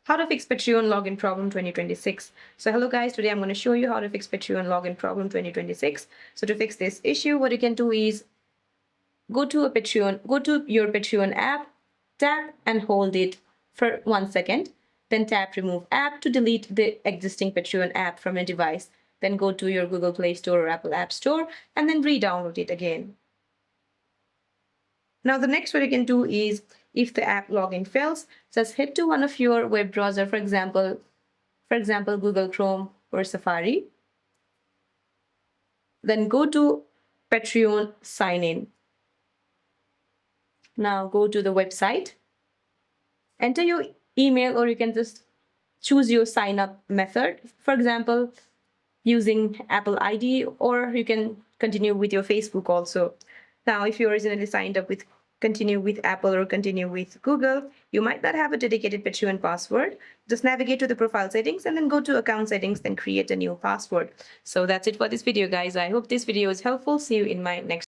How to fix Patreon login problem 2026. So hello guys, today I'm going to show you how to fix Patreon login problem 2026. So to fix this issue, what you can do is go to your Patreon app, tap and hold it for 1 second, then tap remove app to delete the existing Patreon app from your device. Then go to your Google Play Store or Apple App Store and then re-download it again. Now the next what you can do is, if the app login fails, just head to one of your web browser, for example Google Chrome or Safari. Then go to Patreon sign in. Now go to the website, enter your email, or you can just choose your sign up method, for example using Apple ID, or you can continue with your Facebook also. Now if you originally signed up with continue with Apple or continue with Google, you might not have a dedicated Patreon password. Just navigate to the profile settings and then go to account settings, then create a new password. So that's it for this video guys. I hope this video is helpful. See you in my next